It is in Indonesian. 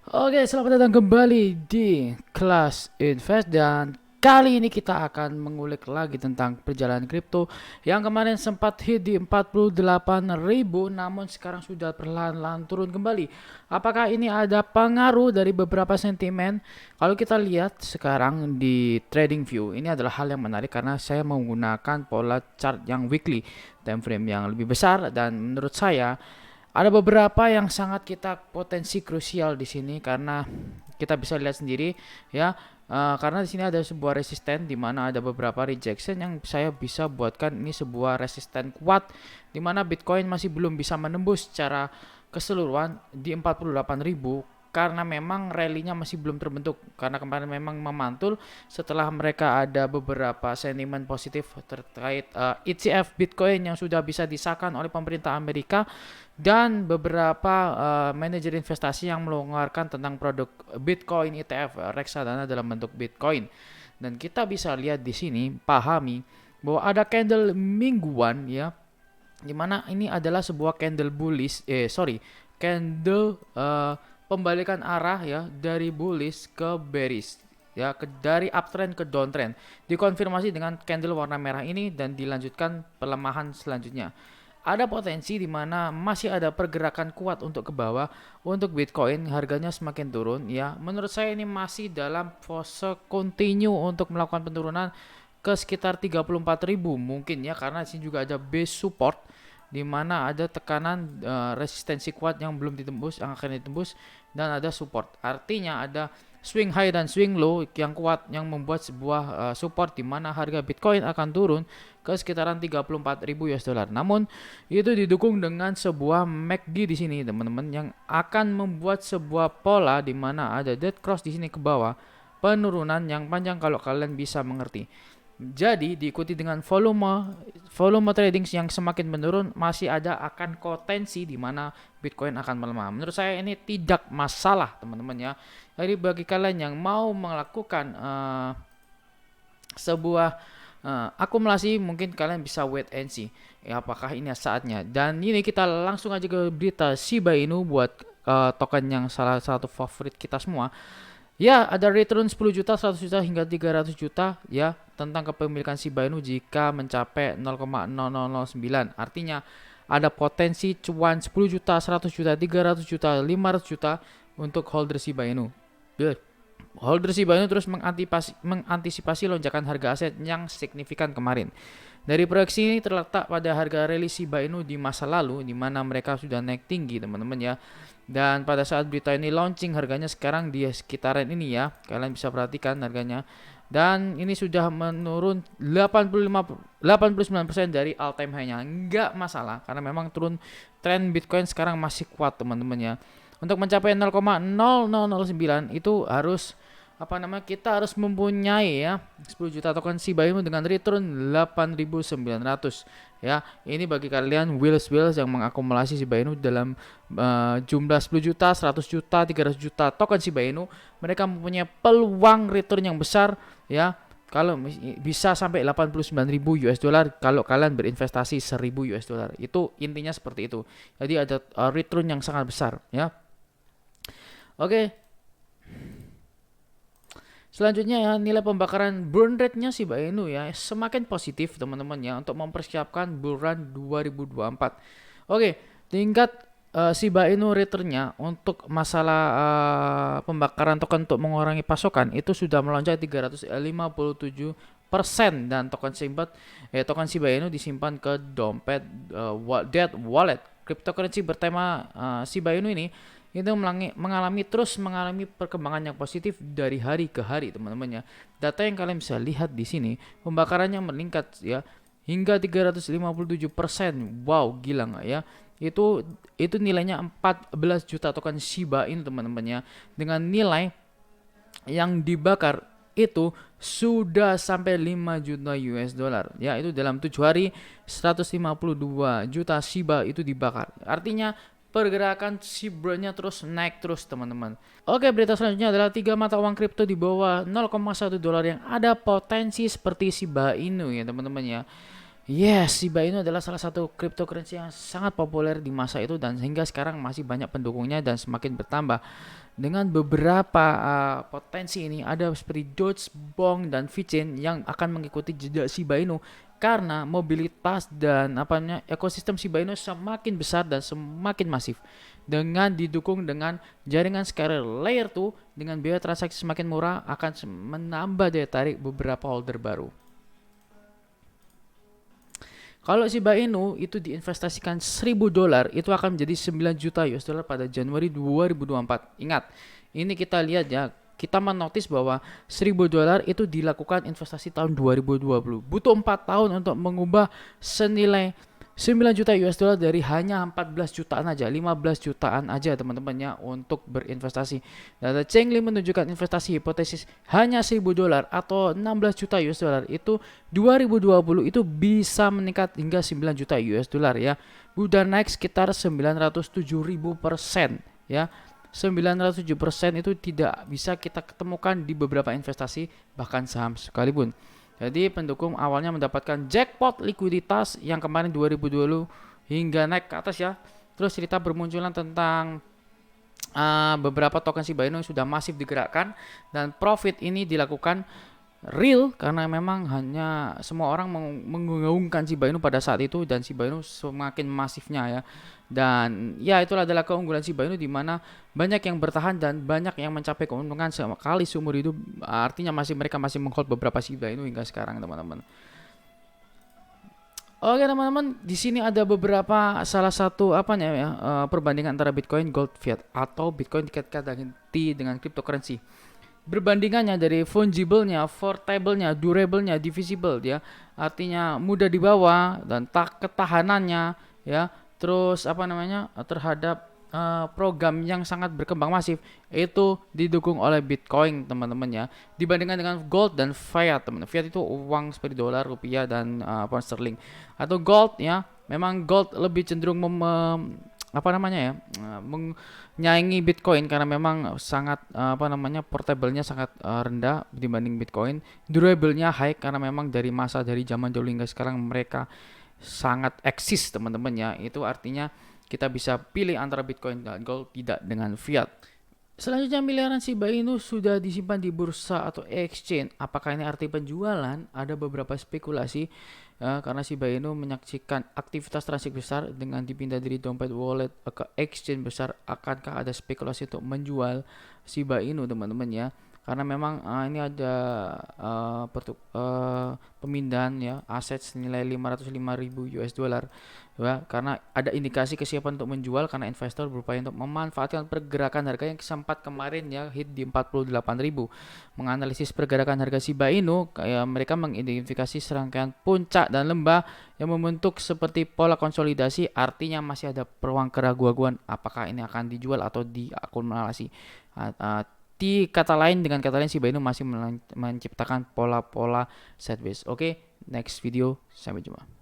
Oke, selamat datang kembali di kelas Invest dan kali ini kita akan mengulik lagi tentang perjalanan kripto yang kemarin sempat hit di 48.000 namun sekarang sudah perlahan-lahan turun kembali. Apakah ini ada pengaruh dari beberapa sentimen? Kalau kita lihat sekarang di TradingView, ini adalah hal yang menarik karena saya menggunakan pola chart yang weekly, time frame yang lebih besar, dan menurut saya ada beberapa yang sangat kita potensi krusial di sini karena kita bisa lihat sendiri ya. Karena di sini ada sebuah resisten di mana ada beberapa rejection yang saya bisa buatkan ini sebuah resisten kuat di mana Bitcoin masih belum bisa menembus secara keseluruhan di 48.000 karena memang rally-nya masih belum terbentuk karena kemarin memang memantul setelah mereka ada beberapa sentimen positif terkait ETF Bitcoin yang sudah bisa disahkan oleh pemerintah Amerika dan beberapa manajer investasi yang melonggarkan tentang produk Bitcoin ETF reksadana dalam bentuk Bitcoin. Dan kita bisa lihat di sini, pahami bahwa ada candle mingguan ya, di mana ini adalah sebuah candle bullish, candle pembalikan arah ya dari bullish ke bearish ya, dari uptrend ke downtrend dikonfirmasi dengan candle warna merah ini dan dilanjutkan pelemahan selanjutnya. Ada potensi di mana masih ada pergerakan kuat untuk ke bawah untuk Bitcoin, harganya semakin turun ya. Menurut saya ini masih dalam fase continue untuk melakukan penurunan ke sekitar 34.000 mungkin ya, karena di sini juga ada base support di mana ada tekanan resistensi kuat yang belum ditembus, yang akan ditembus, dan ada support. Artinya ada swing high dan swing low yang kuat yang membuat sebuah support di mana harga Bitcoin akan turun ke sekitaran 34.000 US dollar. Namun itu didukung dengan sebuah MACD di sini teman-teman yang akan membuat sebuah pola di mana ada dead cross di sini ke bawah, penurunan yang panjang kalau kalian bisa mengerti. Jadi diikuti dengan volume trading yang semakin menurun, masih ada akan potensi di mana Bitcoin akan melemah. Menurut saya ini tidak masalah teman-teman ya. Jadi bagi kalian yang mau melakukan sebuah akumulasi, mungkin kalian bisa wait and see ya, apakah ini saatnya. Dan ini kita langsung aja ke berita Shiba Inu buat token yang salah satu favorit kita semua. Ya, ada return 10 juta, 100 juta hingga 300 juta ya tentang kepemilikan Shiba Inu jika mencapai 0,0009. Artinya ada potensi cuan 10 juta, 100 juta, 300 juta, 500 juta untuk holder Shiba Inu. Holder Shiba Inu terus mengantisipasi lonjakan harga aset yang signifikan kemarin. Dari proyeksi ini terletak pada harga rilis Shiba Inu di masa lalu di mana mereka sudah naik tinggi teman-teman ya. Dan pada saat berita ini launching harganya sekarang di sekitaran ini ya. Kalian bisa perhatikan harganya. Dan ini sudah menurun 89% dari all time high-nya. Enggak masalah karena memang turun, tren Bitcoin sekarang masih kuat teman-teman ya. Untuk mencapai 0,0009 itu harus kita harus mempunyai ya 10 juta token Shiba Inu dengan return 8.900 ya. Ini bagi kalian wheels yang mengakumulasi Shiba Inu dalam jumlah 10 juta, 100 juta, 300 juta token Shiba Inu, mereka mempunyai peluang return yang besar ya. Kalau bisa sampai 89.000 US dollar kalau kalian berinvestasi 1.000 US dollar. Itu intinya seperti itu. Jadi ada return yang sangat besar ya. Oke. Selanjutnya ya, nilai pembakaran burn rate-nya Shiba Inu ya semakin positif teman-teman ya untuk mempersiapkan bull run 2024. Oke, tingkat Shiba Inu return-nya untuk masalah pembakaran token untuk mengurangi pasokan itu sudah melonjak 357% dan token Shiba Inu disimpan ke dompet dead wallet. Cryptocurrency bertema Shiba Inu ini itu mengalami perkembangan yang positif dari hari ke hari teman-teman ya. Data yang kalian bisa lihat di sini, pembakarannya meningkat ya hingga 357%. Wow, gila nggak ya? Itu nilainya 14 juta token Shiba Inu teman-teman ya. Dengan nilai yang dibakar itu sudah sampai 5 juta US dollar ya, itu dalam 7 hari 152 juta Shiba itu dibakar. Artinya pergerakan Shiba-nya terus naik terus teman-teman. Oke, berita selanjutnya adalah 3 mata uang kripto di bawah 0,1 dolar yang ada potensi seperti Shiba Inu ya teman-teman ya. Yes, Shiba Inu adalah salah satu cryptocurrency yang sangat populer di masa itu dan hingga sekarang masih banyak pendukungnya dan semakin bertambah. Dengan beberapa potensi ini ada seperti Doge, Bong, dan VeChain yang akan mengikuti jejak Shiba Inu karena mobilitas dan apa namanya ekosistem Shiba Inu semakin besar dan semakin masif. Dengan didukung dengan jaringan scalar layer 2 dengan biaya transaksi semakin murah akan menambah daya tarik beberapa holder baru. Kalau Shiba Inu itu diinvestasikan $1.000 itu akan menjadi 9 juta US dollar pada Januari 2024. Ingat, ini kita lihat ya, kita menotis bahwa $1.000 itu dilakukan investasi tahun 2020. Butuh 4 tahun untuk mengubah senilai 9 juta US dollar dari hanya 14 jutaan aja, 15 jutaan aja teman-temannya untuk berinvestasi. Data Cheng Li menunjukkan investasi hipotesis hanya $1.000 atau 16 juta US dollar itu 2020 itu bisa meningkat hingga 9 juta US dollar ya. Udah naik sekitar 907.000% ya. 907% itu tidak bisa kita ketemukan di beberapa investasi bahkan saham sekalipun. Jadi pendukung awalnya mendapatkan jackpot likuiditas yang kemarin 2020 hingga naik ke atas ya. Terus cerita bermunculan tentang beberapa token Shiba Inu yang sudah masif digerakkan dan profit ini dilakukan real karena memang hanya semua orang menggaungkan Shiba Inu pada saat itu dan Shiba Inu semakin masifnya ya. Dan ya itulah adalah keunggulan Shiba Inu di mana banyak yang bertahan dan banyak yang mencapai keuntungan sekali seumur hidup. Artinya mereka masih menghold beberapa Shiba Inu hingga sekarang teman-teman. Oke teman-teman, di sini ada beberapa salah satu perbandingan antara Bitcoin, Gold, Fiat atau Bitcoin dikaitkan ganti dengan cryptocurrency. Perbandingannya dari fungible-nya, portable-nya, durable-nya, divisible ya. Artinya mudah dibawa dan ketahanannya ya. Terus terhadap program yang sangat berkembang masif itu didukung oleh Bitcoin teman-teman ya. Dibandingkan dengan gold dan fiat teman. Fiat itu uang seperti dolar, rupiah dan pound sterling. Atau gold ya. Memang gold lebih cenderung menyaingi Bitcoin karena memang sangat portable-nya sangat rendah dibanding Bitcoin. Durable-nya high karena memang dari zaman dahulu hingga sekarang mereka sangat eksis teman-teman ya. Itu artinya kita bisa pilih antara Bitcoin dan Gold tidak dengan fiat. Selanjutnya miliaran Shiba Inu sudah disimpan di bursa atau exchange. Apakah ini arti penjualan? Ada beberapa spekulasi karena Shiba Inu menyaksikan aktivitas transaksi besar dengan dipindah dari dompet wallet ke exchange besar. Akankah ada spekulasi untuk menjual Shiba Inu teman-teman ya? Karena memang ini ada pemindahan ya aset senilai 505.000 US dollar ya, karena ada indikasi kesiapan untuk menjual karena investor berupaya untuk memanfaatkan pergerakan harga yang sempat kemarin ya hit di 48.000. Menganalisis pergerakan harga Shiba Inu mereka mengidentifikasi serangkaian puncak dan lembah yang membentuk seperti pola konsolidasi, artinya masih ada peluang keraguan apakah ini akan dijual atau diakumulasi. Dengan kata lain Shiba Inu masih menciptakan pola-pola sideways. Oke, next video, sampai jumpa.